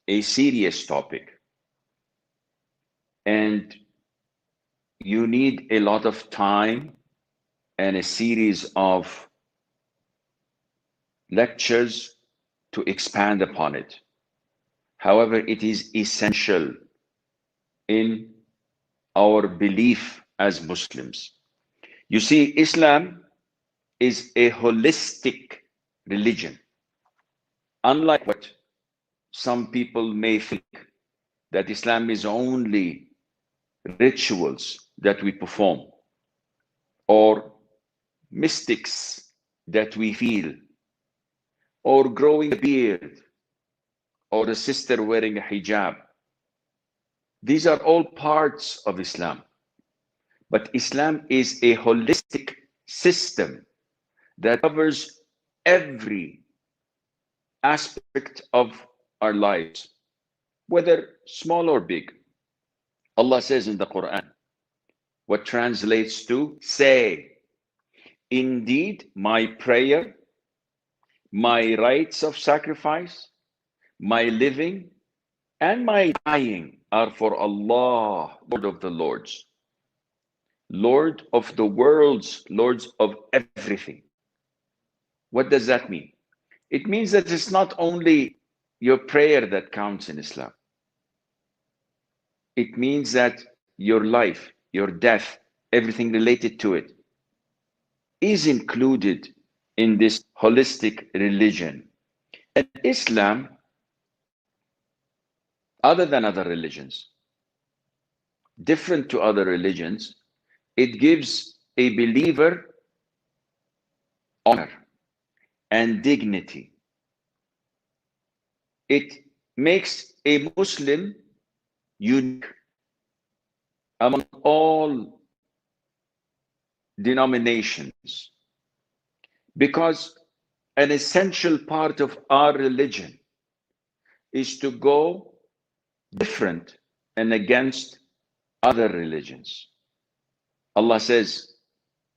a serious topic, and you need a lot of time and a series of lectures to expand upon it. However, it is essential in our belief as Muslims. You see, Islam is a holistic religion, unlike what some people may think, that Islam is only rituals that we perform or mystics that we feel, or growing a beard, or a sister wearing a hijab. These are all parts of Islam. But Islam is a holistic system that covers every aspect of our lives, whether small or big. Allah says in the Quran, what translates to, say, indeed, my prayer, my rites of sacrifice, my living, and my dying are for Allah, Lord of the Lords, Lord of the worlds, Lords of everything. What does that mean? It means that it's not only your prayer that counts in Islam. It means that your life, your death, everything related to it is included in this holistic religion. And Islam, other than other religions, different to other religions, it gives a believer honor and dignity. It makes a Muslim unique among all denominations, because an essential part of our religion is to go different and against other religions. Allah says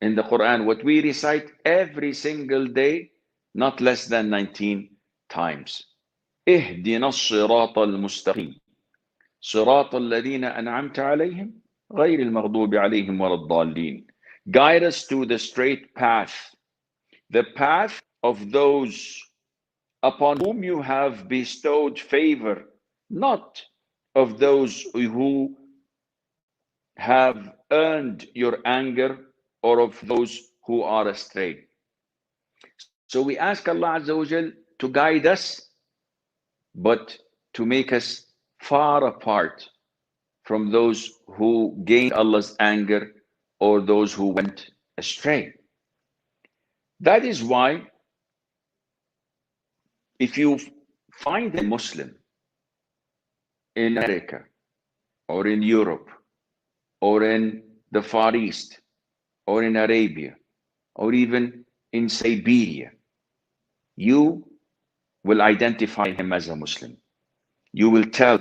in the Quran, what we recite every single day, not less than 19 times. اهدنا الصراط المستقيم صراط الذين أنعمت عليهم غير المغضوب عليهم ولا الضالين. Guide us to the straight path, the path of those upon whom you have bestowed favor, not of those who have earned your anger or of those who are astray. So we ask Allah Azza wa Jal to guide us, but to make us far apart from those who gained Allah's anger or those who went astray. That is why if you find a Muslim in America or in Europe or in the Far East or in Arabia or even in Siberia, you will identify him as a Muslim. You will tell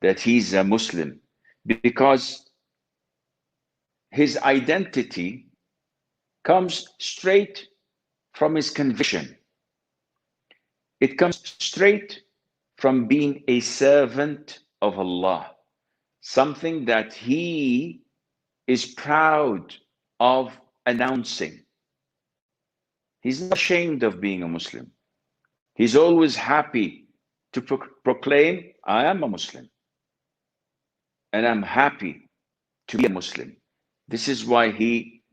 that he's a Muslim because his identity comes straight from his conviction. It comes straight from being a servant of Allah, something that he is proud of announcing. He's not ashamed of being a Muslim. He's always happy to proclaim, I am a Muslim, and I'm happy to be a Muslim. This is why he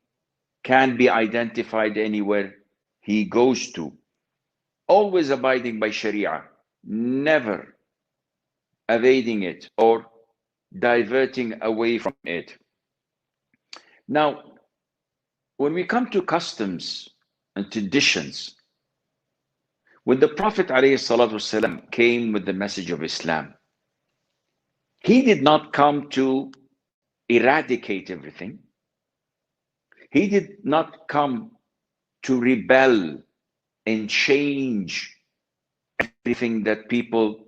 can be identified anywhere he goes to, always abiding by Sharia, never evading it or diverting away from it. Now, when we come to customs and traditions, when the Prophet ﷺ came with the message of Islam, he did not come to eradicate everything. He did not come to rebel and change everything that people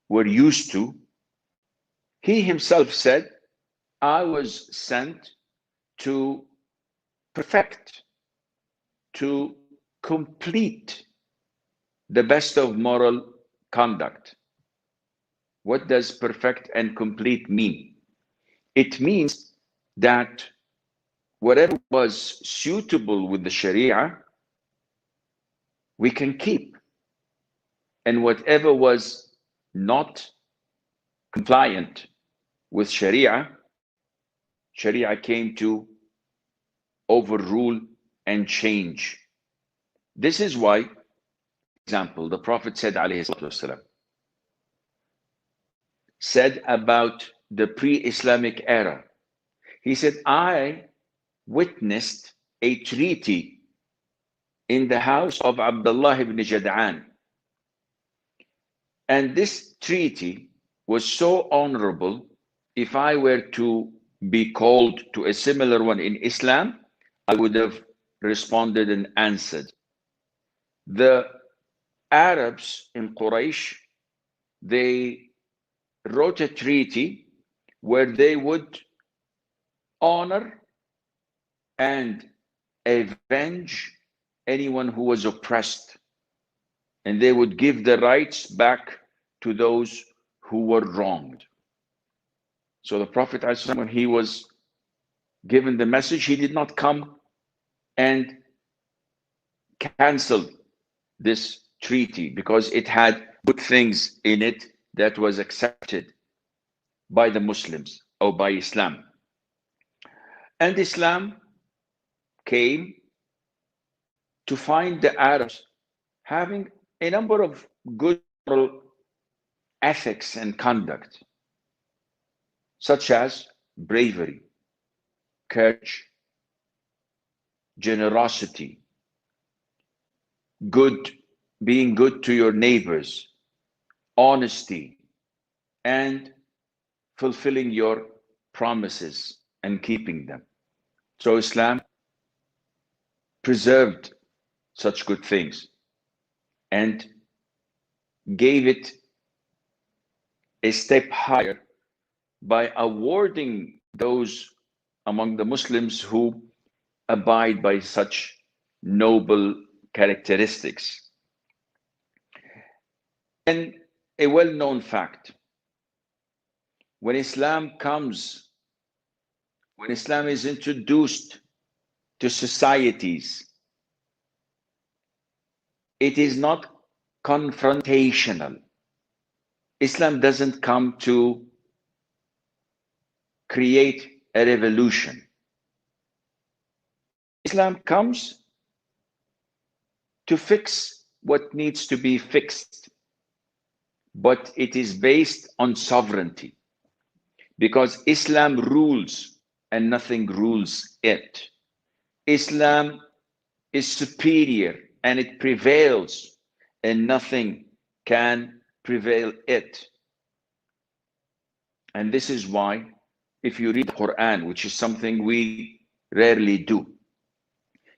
were used to. He himself said, I was sent to perfect, to complete the best of moral conduct. What does perfect and complete mean? It means that whatever was suitable with the Sharia, we can keep. And whatever was not compliant with Sharia, Sharia came to overrule and change. This is why, for example, the Prophet said, alayhi salatu wasalam, said about the pre-Islamic era, he said, I witnessed a treaty in the house of Abdullah ibn Jad'an. And this treaty was so honorable, if I were to be called to a similar one in Islam, I would have responded and answered. The Arabs in Quraysh, they wrote a treaty where they would honor and avenge anyone who was oppressed, and they would give the rights back to those who were wronged. So the Prophet, when he was given the message, he did not come and cancel this treaty because it had good things in it that was accepted by the Muslims or by Islam. And Islam came to find the Arabs having a number of good moral ethics and conduct, such as bravery, courage, generosity, being good to your neighbors, honesty, and fulfilling your promises and keeping them. So Islam preserved such good things and gave it a step higher by awarding those among the Muslims who abide by such noble characteristics. And a well-known fact, when Islam is introduced to societies, it is not confrontational. Islam doesn't come to create a revolution. Islam comes to fix what needs to be fixed, but it is based on sovereignty, because Islam rules and nothing rules it. Islam is superior and it prevails, and nothing can prevail it. And this is why, if you read the Quran, which is something we rarely do,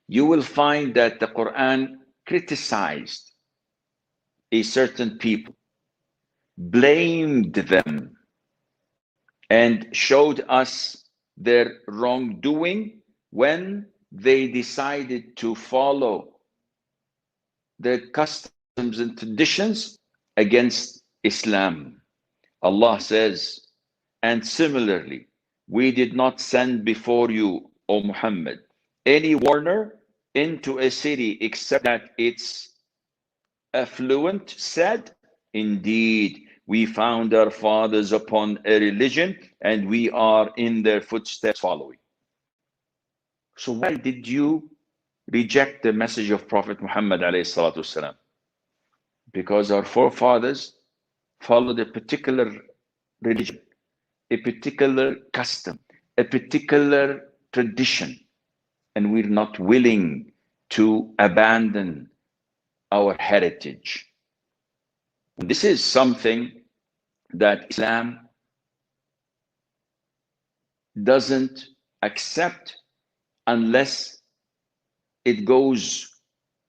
you will find that the Quran criticized a certain people, blamed them, and showed us their wrongdoing when they decided to follow their customs and traditions against Islam. Allah says, and similarly, we did not send before you, O Muhammad, any warner into a city except that its affluent said, indeed, we found our fathers upon a religion and we are in their footsteps following. So why did you reject the message of Prophet Muhammad alayhi salatu wasalam? Because our forefathers followed a particular religion, a particular custom, a particular tradition, and we're not willing to abandon our heritage. This is something that Islam doesn't accept unless it goes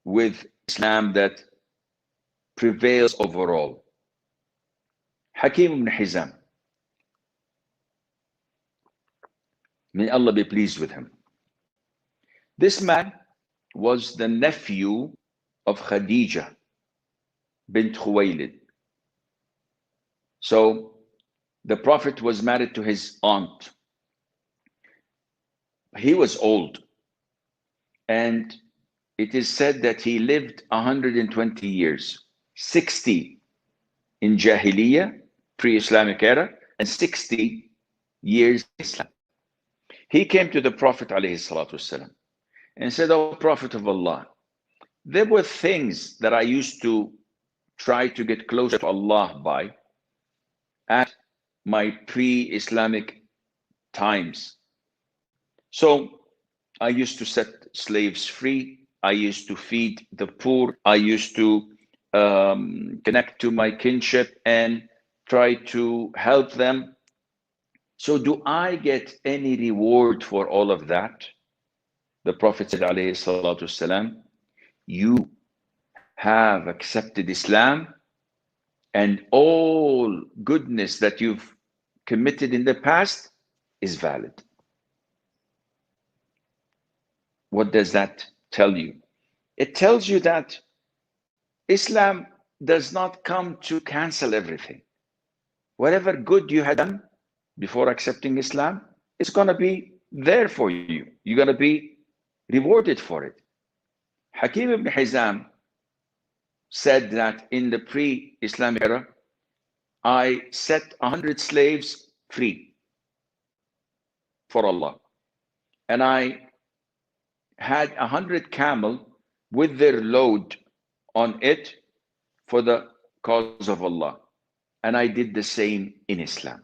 with Islam that prevails overall. Hakim ibn Hizam, may Allah be pleased with him. This man was the nephew of Khadija bint Khuwaylid. So the Prophet was married to his aunt. He was old, and it is said that he lived 120 years, 60 in Jahiliyyah, pre-Islamic era, and 60 years Islam. He came to the Prophet ﷺ and said, "Oh Prophet of Allah, there were things that I used to try to get closer to Allah by at my pre-Islamic times. So I used to set slaves free. I used to feed the poor. I used to connect to my kinship and try to help them. So do I get any reward for all of that?" The Prophet said, alayhi salatu wasalam, "You have accepted Islam, and all goodness that you've committed in the past is valid." What does that tell you? It tells you that Islam does not come to cancel everything. Whatever good you had done before accepting Islam, it's going to be there for you. You're going to be rewarded for it. Hakim ibn Hizam said that in the pre-Islamic era, I set 100 slaves free for Allah. And I had 100 camel with their load on it for the cause of Allah. And I did the same in Islam.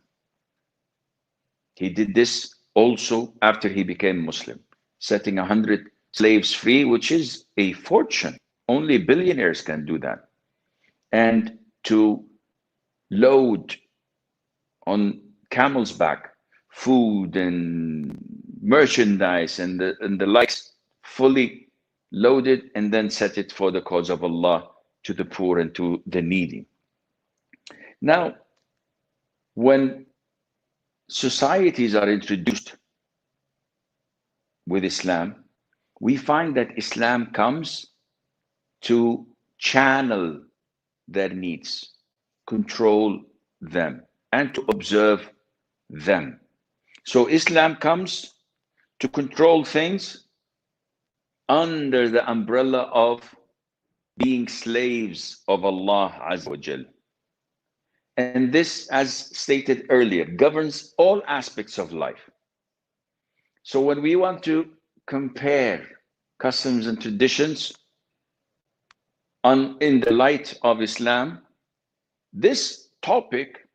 He did this also after he became Muslim, setting 100 slaves free, which is a fortune. Only billionaires can do that. And to load on camel's back food and merchandise and the likes, fully loaded, and then set it for the cause of Allah to the poor and to the needy. Now, when societies are introduced with Islam, we find that Islam comes to channel their needs, control them, and to observe them. So Islam comes to control things under the umbrella of being slaves of Allah Azza wa Jal. And this, as stated earlier, governs all aspects of life. So when we want to compare customs and traditions in the light of Islam, this topic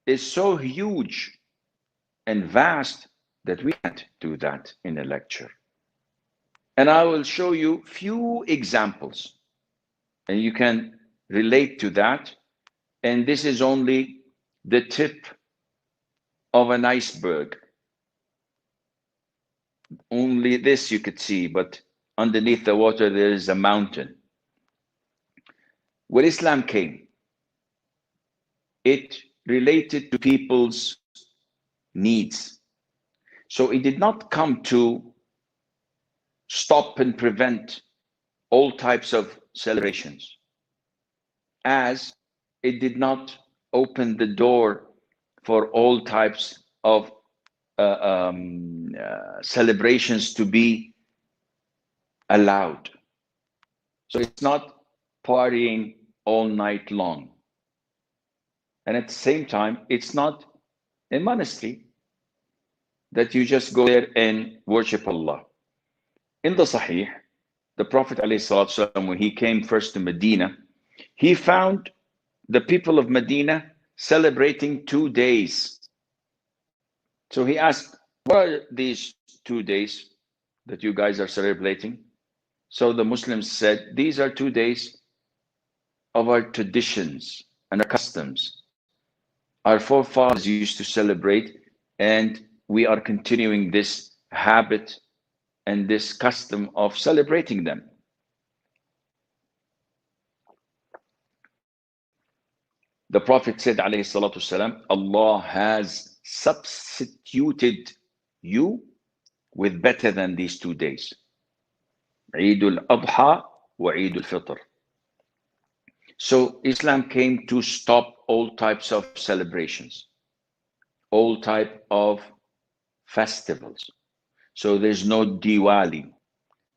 is so huge and vast that we can't do that in a lecture. And I will show you few examples, and you can relate to that. And this is only the tip of an iceberg. Only this you could see, but underneath the water there is a mountain. When Islam came, it related to people's needs. So it did not come to stop and prevent all types of celebrations, as it did not open the door for all types of celebrations to be allowed. So it's not partying all night long. And at the same time, it's not a monastery that you just go there and worship Allah. In the Sahih, the Prophet ﷺ, when he came first to Medina, he found the people of Medina celebrating 2 days. So he asked, "What are these 2 days that you guys are celebrating?" So the Muslims said, "These are 2 days of our traditions and our customs. Our forefathers used to celebrate, and we are continuing this habit and this custom of celebrating them." The Prophet said, alayhi salatu wasalam, "Allah has substituted you with better than these 2 days. Eid al-Adha wa Eid al-Fitr." So Islam came to stop all types of celebrations, all type of festivals. So there's no Diwali,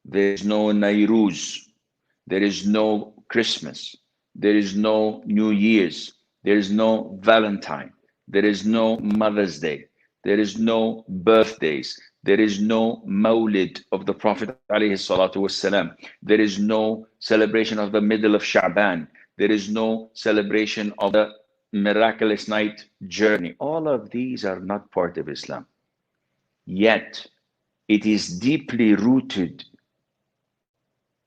there's no Nairuz, there is no Christmas, there is no New Year's, there is no Valentine, there is no Mother's Day, there is no birthdays, there is no Mawlid of the Prophet ﷺ. There is no celebration of the middle of Sha'ban. There is no celebration of the miraculous night journey. All of these are not part of Islam. Yet, it is deeply rooted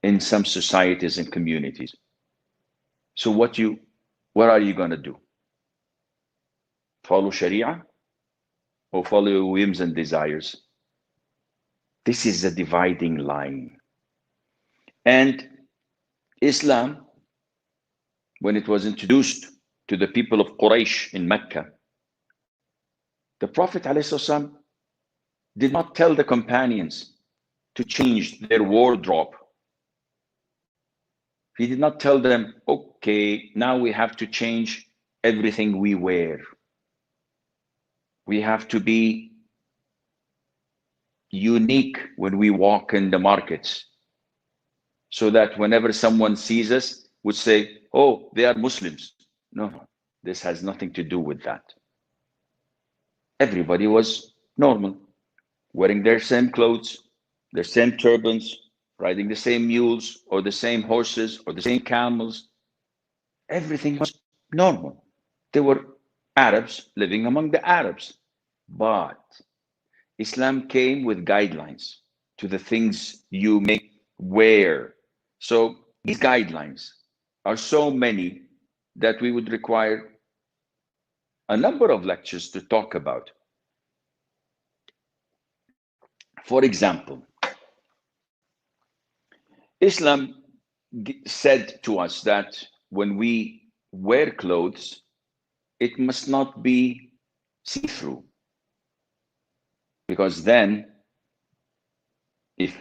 in some societies and communities. So what are you going to do? Follow Sharia or follow your whims and desires? This is a dividing line. And Islam, when it was introduced to the people of Quraysh in Mecca, the Prophet ﷺ did not tell the companions to change their wardrobe. He did not tell them, okay, now we have to change everything we wear. We have to be unique when we walk in the markets, so that whenever someone sees us, would say, oh, they are Muslims. No, this has nothing to do with that. Everybody was normal, wearing their same clothes, their same turbans, riding the same mules or the same horses or the same camels. Everything was normal. They were Arabs living among the Arabs. But Islam came with guidelines to the things you may wear. So these guidelines are so many that we would require a number of lectures to talk about. For example, Islam said to us that when we wear clothes, it must not be see-through. Because then, if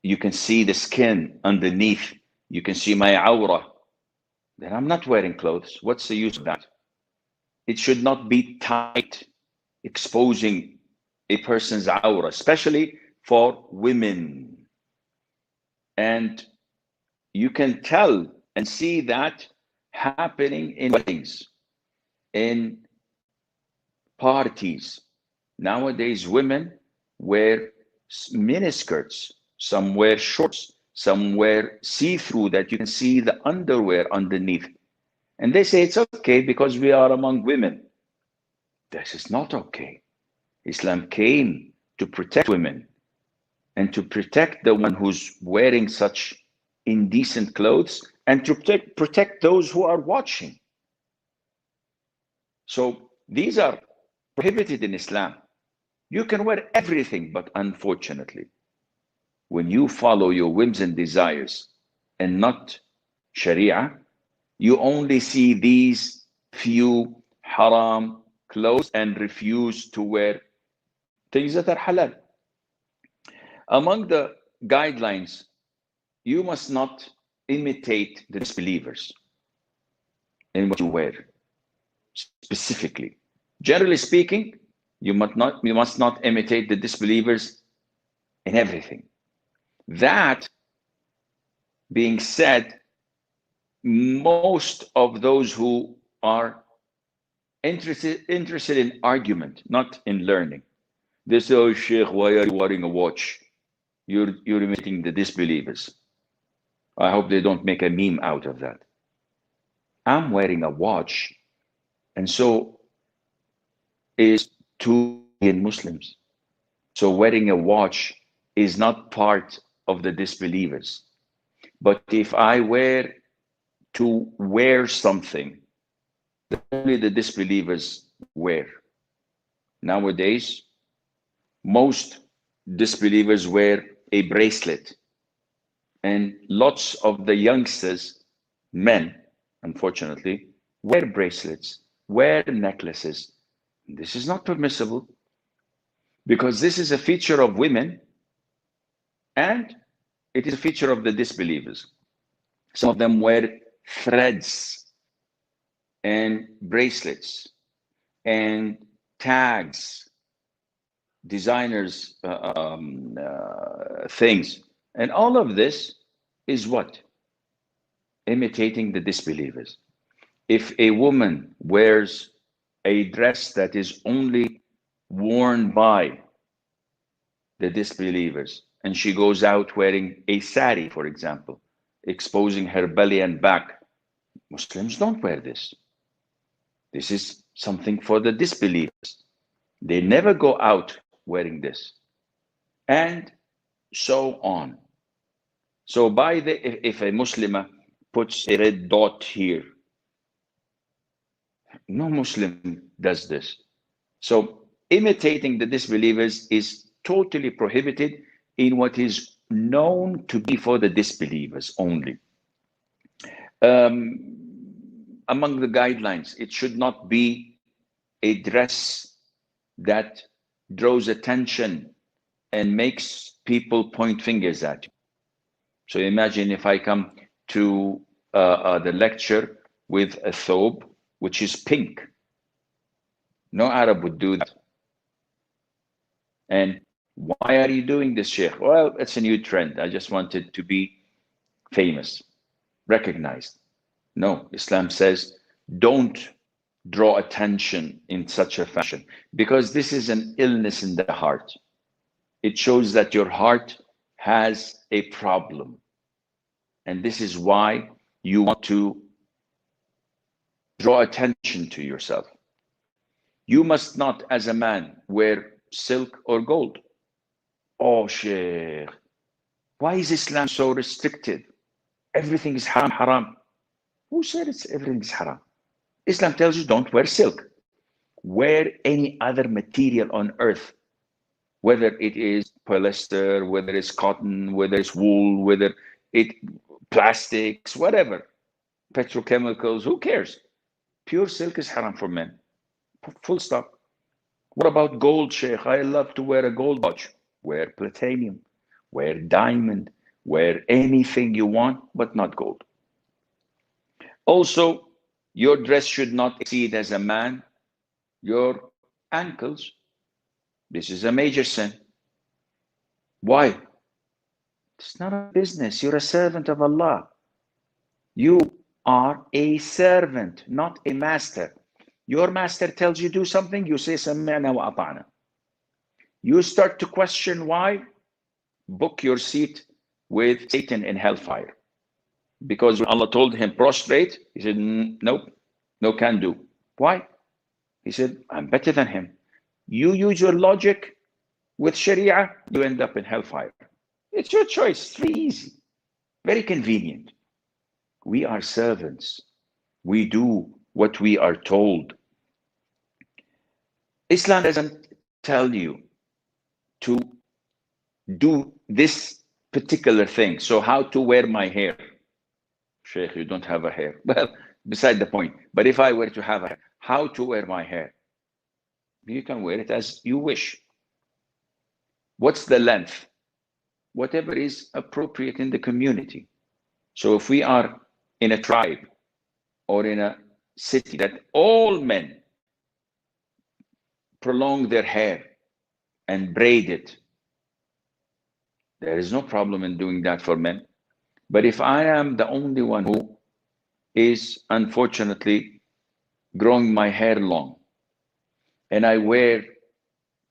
you can see the skin underneath, you can see my awrah, then I'm not wearing clothes. What's the use of that? It should not be tight, exposing a person's awrah, especially for women. And you can tell and see that happening in weddings, in parties. Nowadays, women wear miniskirts, some wear shorts, some wear see-through that you can see the underwear underneath. And they say it's okay because we are among women. This is not okay. Islam came to protect women and to protect the one who's wearing such indecent clothes and to protect those who are watching. So these are prohibited in Islam. You can wear everything, but unfortunately, when you follow your whims and desires and not Sharia, you only see these few haram clothes and refuse to wear things that are halal. Among the guidelines, you must not imitate the disbelievers in what you wear. Specifically, generally speaking, you must not imitate the disbelievers in everything. That being said, most of those who are interested in argument, not in learning, they say, oh, Sheikh, why are you wearing a watch? You're imitating the disbelievers. I hope they don't make a meme out of that. I'm wearing a watch, and so is 2 billion Muslims. So wearing a watch is not part of the disbelievers. But if I were to wear something that only the disbelievers wear, nowadays, most disbelievers wear a bracelet. And lots of the youngsters, men, unfortunately, wear bracelets, wear necklaces. This is not permissible because this is a feature of women and it is a feature of the disbelievers. Some of them wear threads and bracelets and tags, designers things, and all of this is what? Imitating the disbelievers. If a woman wears a dress that is only worn by the disbelievers, and she goes out wearing a sari, for example, exposing her belly and back, Muslims don't wear this. This is something for the disbelievers. They never go out wearing this, and so on. So by the if a Muslimah puts a red dot here, no Muslim does this. So imitating the disbelievers is totally prohibited in what is known to be for the disbelievers only. Among the guidelines, it should not be a dress that draws attention and makes people point fingers at you. So imagine if I come to the lecture with a thobe which is pink. No Arab would do that. And why are you doing this, Sheikh? Well, it's a new trend. I just wanted to be famous, recognized. No, Islam says don't draw attention in such a fashion, because this is an illness in the heart. It shows that your heart has a problem. And this is why you want to draw attention to yourself. You must not, as a man, wear silk or gold. Oh, Sheikh, why is Islam so restrictive? Everything is haram, haram. Who said everything is haram? Islam tells you don't wear silk. Wear any other material on earth, whether it is polyester, whether it's cotton, whether it's wool, whether it plastics, whatever, petrochemicals, who cares? Pure silk is haram for men. Full stop. What about gold, Sheikh? I love to wear a gold watch. Wear platinum, wear diamond, wear anything you want, but not gold. Also, your dress should not exceed, as a man, your ankles. This is a major sin. Why? It's not a business. You're a servant of Allah. You are a servant, not a master. Your master tells you do something, you say سمعنا وأطعنا. You start to question why, book your seat with Satan in hellfire. Because when Allah told him prostrate, he said, nope, no can do. Why? He said, I'm better than him. You use your logic with Sharia, you end up in hellfire. It's your choice. It's very easy, very convenient. We are servants. We do what we are told. Islam doesn't tell you to do this particular thing. So how to wear my hair? Sheikh, you don't have a hair. Well, beside the point. But if I were to have a hair, how to wear my hair? You can wear it as you wish. What's the length? Whatever is appropriate in the community. So if we are in a tribe or in a city that all men prolong their hair and braid it, there is no problem in doing that for men. But if I am the only one who is unfortunately growing my hair long, and I wear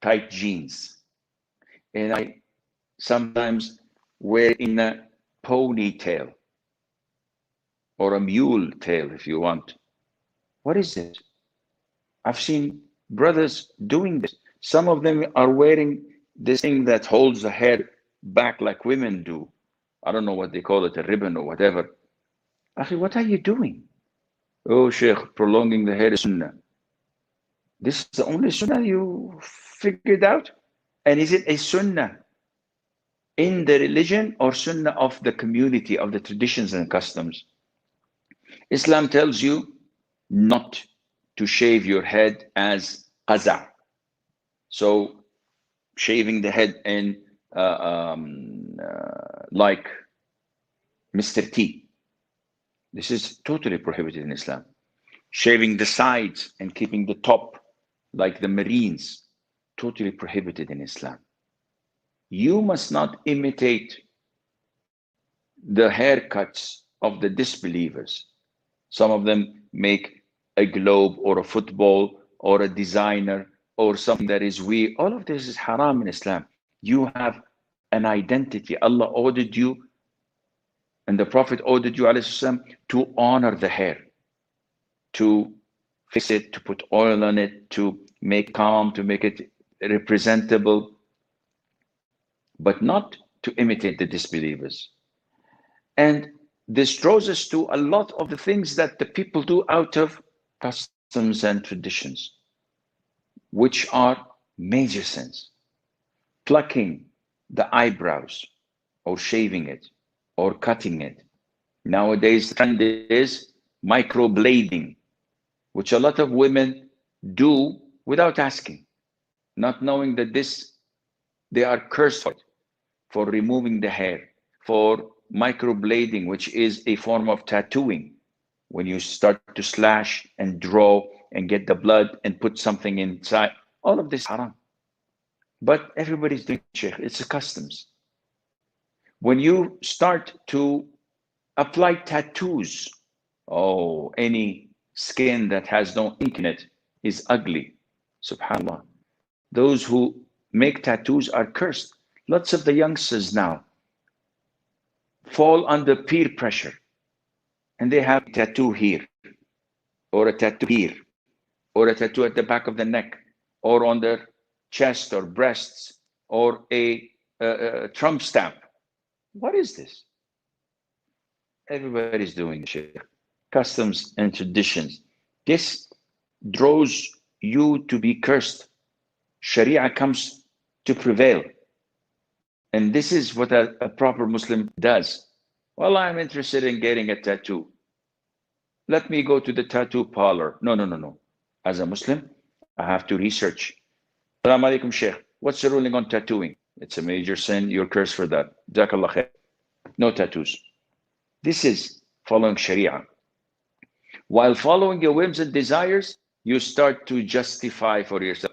tight jeans, and I sometimes wear in a ponytail or a mule tail, if you want. What is it? I've seen brothers doing this. Some of them are wearing this thing that holds the hair back like women do. I don't know what they call it, a ribbon or whatever. Akhi, what are you doing? Oh, Sheikh, prolonging the hair is sunnah. This is the only sunnah you figured out? And is it a sunnah in the religion or sunnah of the community, of the traditions and customs? Islam tells you not to shave your head as qaza. So shaving the head in like Mr. T. This is totally prohibited in Islam. Shaving the sides and keeping the top like the Marines, totally prohibited in Islam. You must not imitate the haircuts of the disbelievers. Some of them make a globe or a football or a designer or something that is weird. All of this is haram in Islam. You have an identity. Allah ordered you and the Prophet ordered you السلام, to honor the hair, to fix it, to put oil on it, to make calm, to make it representable, but not to imitate the disbelievers. And this draws us to a lot of the things that the people do out of customs and traditions, which are major sins. Plucking the eyebrows, or shaving it, or cutting it. Nowadays, the trend is microblading, which a lot of women do without asking, not knowing that they are cursed for removing the hair, for microblading, which is a form of tattooing. When you start to slash and draw and get the blood and put something inside, all of this haram. But everybody's doing sheikh, it's a customs. When you start to apply tattoos, oh, any skin that has no ink in it is ugly. Subhanallah. Those who make tattoos are cursed. Lots of the youngsters now fall under peer pressure and they have a tattoo here, or a tattoo here, or a tattoo at the back of the neck, or on their chest or breasts, or a Trump stamp. What is this? Everybody's doing shit. Customs and traditions. This draws you to be cursed. Sharia comes to prevail. And this is what a proper Muslim does. Well, I'm interested in getting a tattoo. Let me go to the tattoo parlor. No. As a Muslim, I have to research. Assalamu alaikum, Sheikh. What's the ruling on tattooing? It's a major sin. You're cursed for that. Jazakallah khair. No tattoos. This is following Sharia. While following your whims and desires, you start to justify for yourself.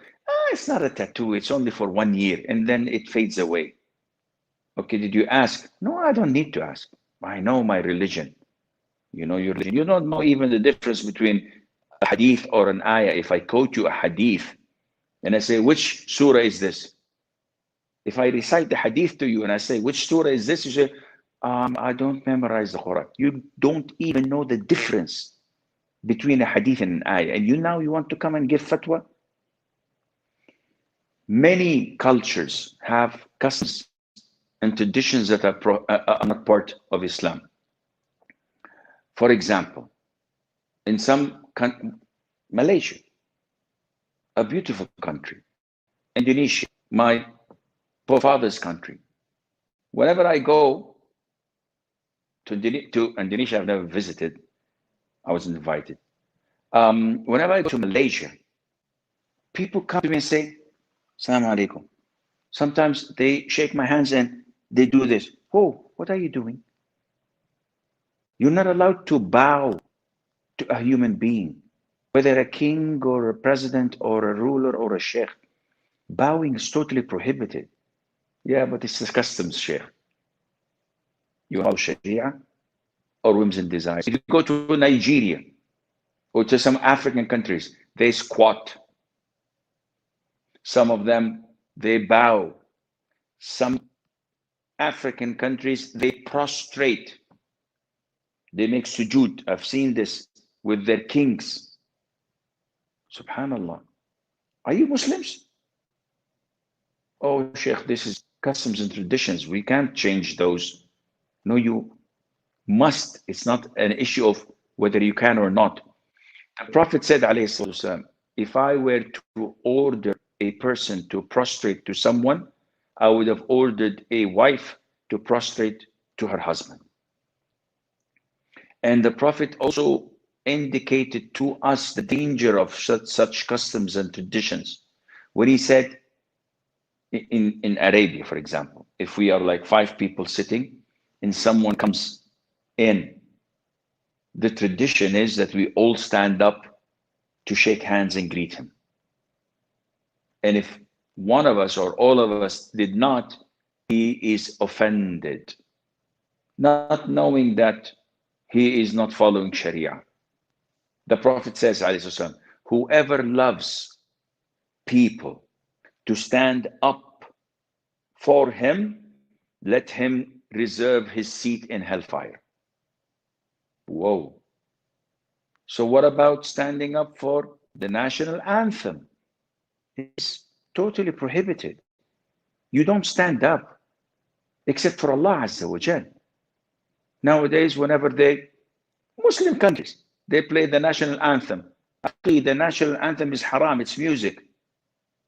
It's not a tattoo. It's only for 1 year. And then it fades away. Okay, did you ask? No, I don't need to ask. I know my religion. You know your religion. You don't know even the difference between a hadith or an ayah. If I quote you a hadith and I say, which surah is this? If I recite the hadith to you and I say, which surah is this? You say, I don't memorize the Quran. You don't even know the difference between a hadith and an ayah. And you want to come and give fatwa? Many cultures have customs and traditions that are not part of Islam. For example, in some Malaysia, a beautiful country, Indonesia, my forefather's country. Whenever I go to Indonesia, I've never visited. I was invited. Whenever I go to Malaysia, people come to me and say, Assalamu alaikum. Sometimes they shake my hands and they do this. Oh, what are you doing? You're not allowed to bow to a human being, whether a king or a president or a ruler or a sheikh. Bowing is totally prohibited. Yeah, but it's the customs, sheikh. You follow Sharia or whims and desires. If you go to Nigeria or to some African countries, they squat. Some of them, they bow. Some African countries, they prostrate. They make sujood. I've seen this with their kings. Subhanallah. Are you Muslims? Oh, Sheikh, this is customs and traditions. We can't change those. No, you must. It's not an issue of whether you can or not. The Prophet said, alayhi salatu, if I were to order a person to prostrate to someone, I would have ordered a wife to prostrate to her husband. And the Prophet also indicated to us the danger of such customs and traditions. When he said, in Arabia, for example, if we are like 5 people sitting and someone comes in, the tradition is that we all stand up to shake hands and greet him. And if one of us or all of us did not, he is offended, not knowing that he is not following Sharia. The Prophet says, alayhi, whoever loves people to stand up for him, let him reserve his seat in hellfire. Whoa. So what about standing up for the national anthem? It's totally prohibited. You don't stand up except for Allah Azza wa Jal. Nowadays, whenever Muslim countries, they play the national anthem. Actually, the national anthem is haram, it's music.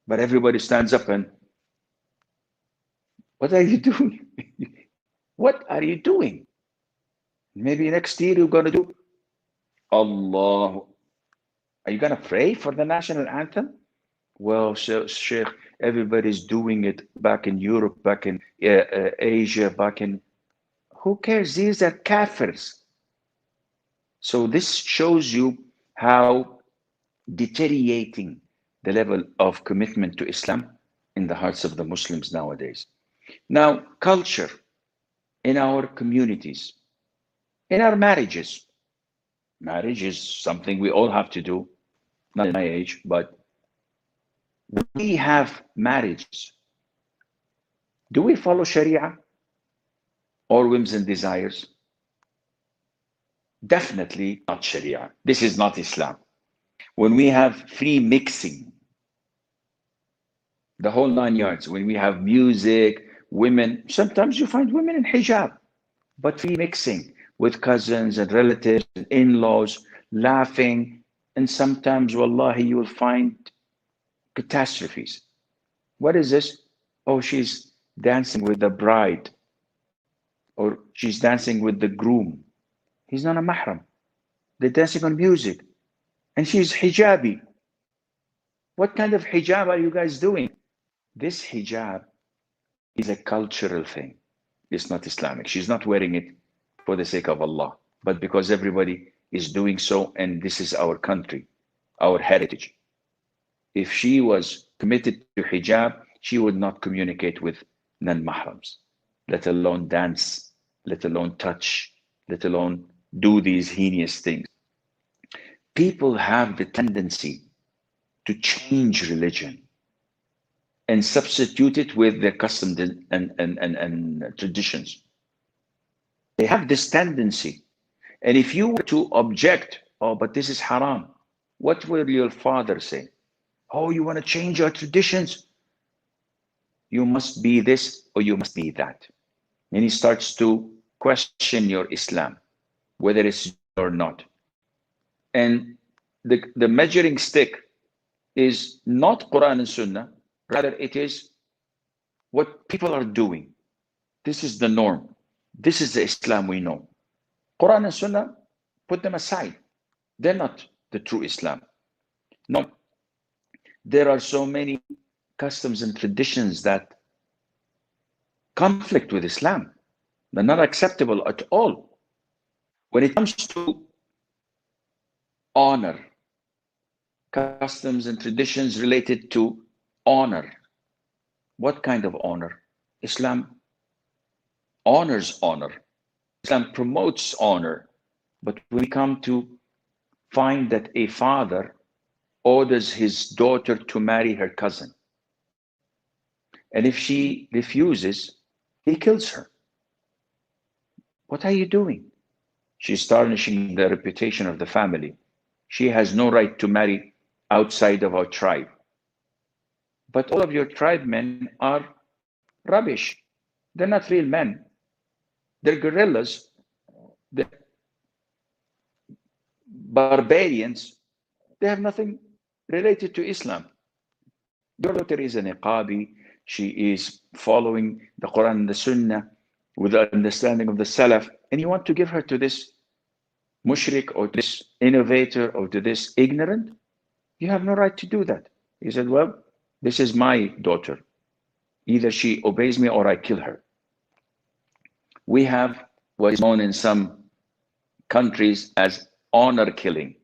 But everybody stands up and, what are you doing? What are you doing? Maybe next year you're going to do Allah. Are you going to pray for the national anthem? Well, Sheikh, everybody's doing it back in Europe, back in Asia, back in... Who cares? These are kafirs. So this shows you how deteriorating the level of commitment to Islam in the hearts of the Muslims nowadays. Now, culture in our communities, in our marriages. Marriage is something we all have to do, not in my age, but we have marriages. Do we follow Sharia or whims and desires? Definitely not Sharia. This is not Islam. When we have free mixing, the whole 9 yards, when we have music, women, sometimes you find women in hijab, but free mixing with cousins and relatives and in-laws, laughing, and sometimes, wallahi, you will find catastrophes. What is this? Oh, she's dancing with the bride, or she's dancing with the groom. He's not a mahram. They're dancing on music, and she's hijabi. What kind of hijab are you guys doing? This hijab is a cultural thing. It's not Islamic. She's not wearing it for the sake of Allah, but because everybody is doing so, and this is our country, our heritage. If she was committed to hijab, she would not communicate with non-mahrams, let alone dance, let alone touch, let alone do these heinous things. People have the tendency to change religion and substitute it with their customs and traditions. They have this tendency. And if you were to object, oh, but this is haram, what will your father say? Oh, you want to change your traditions? You must be this or you must be that. And he starts to question your Islam, whether it's or not. And the measuring stick is not Quran and Sunnah, rather it is what people are doing. This is the norm. This is the Islam we know. Quran and Sunnah, put them aside. They're not the true Islam. No. There are so many customs and traditions that conflict with Islam. They're not acceptable at all. When it comes to honor, customs and traditions related to honor, what kind of honor? Islam honors honor. Islam promotes honor. But we come to find that a father orders his daughter to marry her cousin. And if she refuses, he kills her. What are you doing? She's tarnishing the reputation of the family. She has no right to marry outside of our tribe. But all of your tribe men are rubbish. They're not real men. They're guerrillas. They're barbarians. They have nothing related to Islam. Your daughter is a niqabi. She is following the Quran and the Sunnah with the understanding of the Salaf. And you want to give her to this mushrik or this innovator or to this ignorant? You have no right to do that. He said, well, this is my daughter. Either she obeys me or I kill her. We have what is known in some countries as honor killing.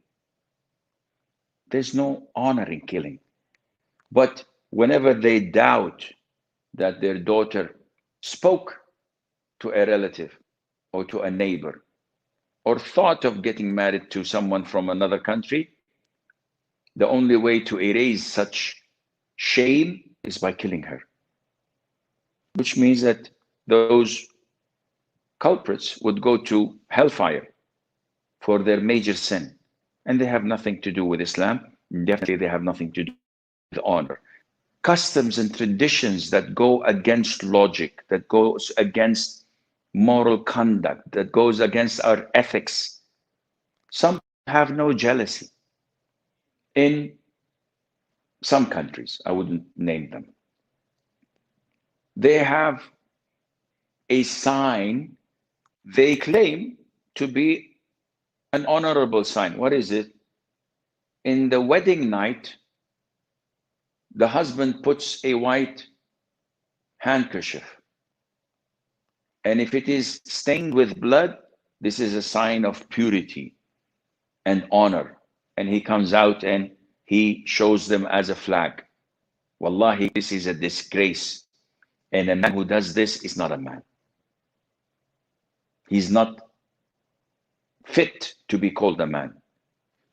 There's no honor in killing. But whenever they doubt that their daughter spoke to a relative or to a neighbor or thought of getting married to someone from another country, the only way to erase such shame is by killing her. Which means that those culprits would go to hellfire for their major sin. And they have nothing to do with Islam. Definitely they have nothing to do with honor. Customs and traditions that go against logic, that goes against moral conduct, that goes against our ethics. Some have no jealousy. In some countries, I wouldn't name them, they have a sign they claim to be an honorable sign. What is it? In the wedding night, the husband puts a white handkerchief. And if it is stained with blood, this is a sign of purity and honor. And he comes out and he shows them as a flag. Wallahi, this is a disgrace. And a man who does this is not a man. He's not fit to be called a man.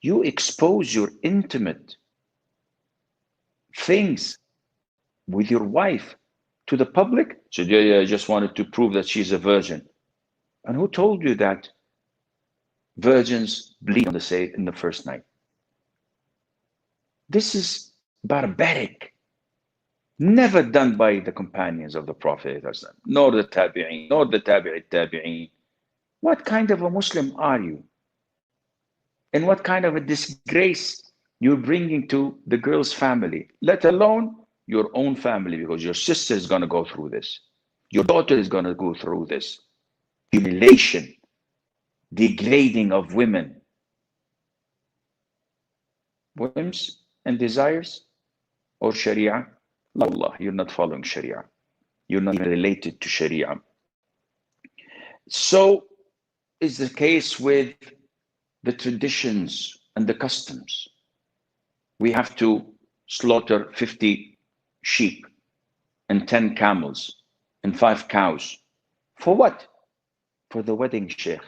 You expose your intimate things with your wife to the public. So yeah, I just wanted to prove that she's a virgin. And who told you that virgins bleed on the first night? This is barbaric. Never done by the companions of the Prophet, nor the Tabi'in, nor the Tabi'in. What kind of a Muslim are you? And what kind of a disgrace you're bringing to the girl's family, let alone your own family, because your sister is going to go through this. Your daughter is going to go through this. Humiliation, degrading of women. Whims and desires or Sharia? Allah, you're not following Sharia. You're not even related to Sharia. So is the case with the traditions and the customs. We have to slaughter 50 sheep and 10 camels and 5 cows. For what? For the wedding, Sheikh.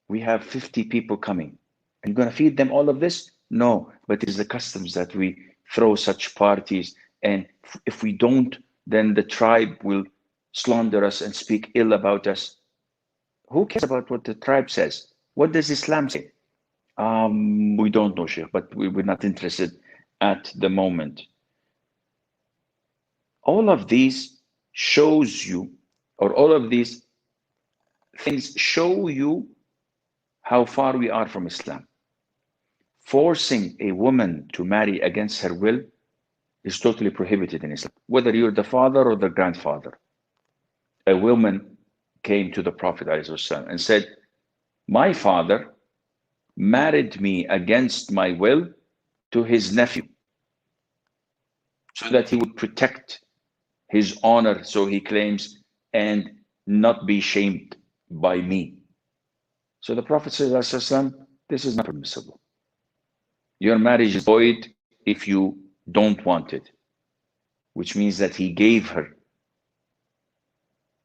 We have 50 people coming. Are you going to feed them all of this? No, but it is the customs that we throw such parties, and if we don't, then the tribe will slander us and speak ill about us. Who cares about what the tribe says? What does Islam say? We don't know, Sheikh, but we're not interested at the moment. All of these shows you, or all of these things show you how far we are from Islam. Forcing a woman to marry against her will is totally prohibited in Islam, whether you're the father or the grandfather. A woman came to the Prophet ﷺ and said, my father married me against my will to his nephew so that he would protect his honor, so he claims, and not be shamed by me. So the Prophet ﷺ, this is not permissible. Your marriage is void if you don't want it, which means that he gave her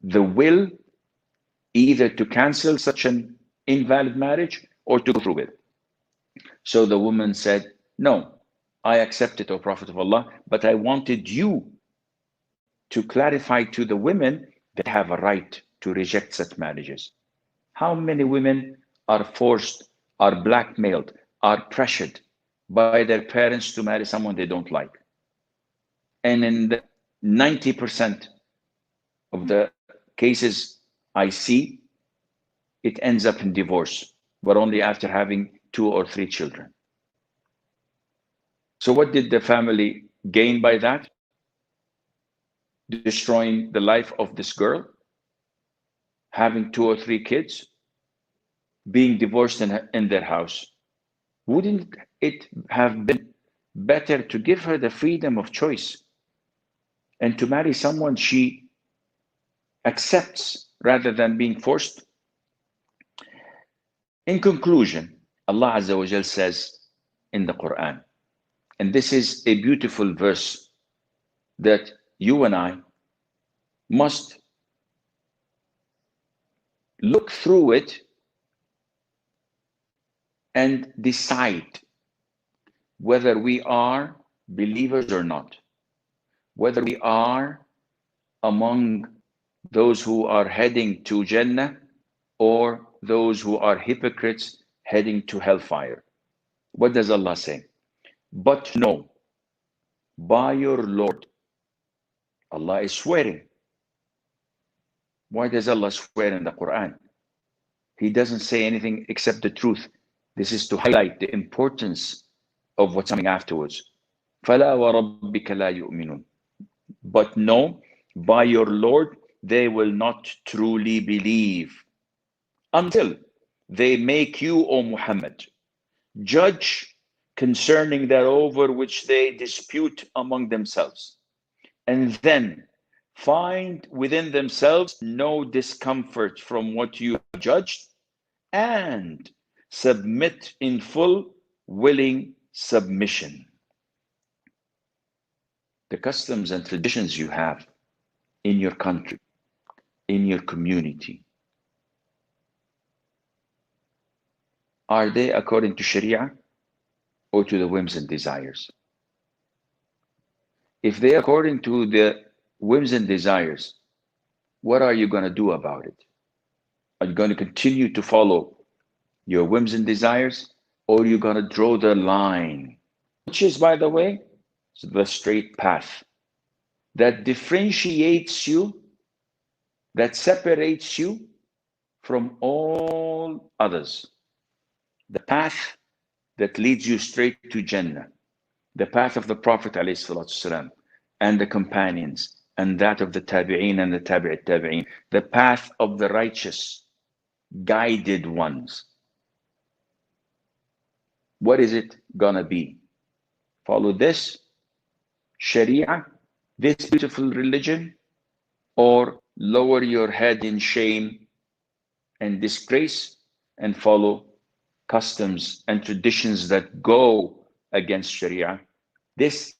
the will either to cancel such an invalid marriage or to go through it. So the woman said, no, I accept it, O Prophet of Allah, but I wanted you to clarify to the women that have a right to reject such marriages. How many women are forced, are blackmailed, are pressured by their parents to marry someone they don't like? And in the 90% of the cases I see, it ends up in divorce, but only after having 2 or 3 children. So what did the family gain by that? Destroying the life of this girl, having 2 or 3 kids, being divorced in their house. Wouldn't it have been better to give her the freedom of choice and to marry someone she accepts rather than being forced? In conclusion, Allah Azza wa Jal says in the Quran, And this is a beautiful verse that you and I must look through it and decide whether we are believers or not, whether we are among those who are heading to Jannah or those who are hypocrites heading to hellfire. What does Allah say? But know, by your Lord, Allah is swearing. Why does Allah swear in the Quran? He doesn't say anything except the truth. This is to highlight the importance of what's coming afterwards. فَلَا وَرَبِّكَ لَا يُؤْمِنُونَ. But no, by your Lord, they will not truly believe until they make you, O Muhammad, judge concerning that over which they dispute among themselves, and then find within themselves no discomfort from what you have judged, and submit in full, willing submission. The customs and traditions you have in your country, in your community, are they according to Sharia or to the whims and desires? If they are according to the whims and desires, what are you going to do about it? Are you going to continue to follow your whims and desires, or are you going to draw the line, which is, by the way, the straight path that differentiates you, that separates you from all others? The path that leads you straight to Jannah, the path of the Prophet ﷺ and the companions, and that of the Tabi'een and the Tabi'it Tabi'een, the path of the righteous, guided ones. What is it gonna be? Follow this Sharia, this beautiful religion, or lower your head in shame and disgrace and follow customs and traditions that go against Sharia? This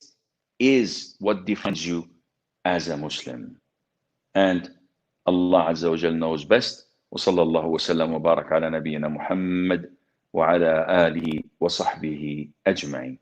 is what defines you as a Muslim. And Allah Azza wa Jal knows best. وصلى الله وسلم وبارك على نبينا محمد وعلى آله وصحبه أجمعين.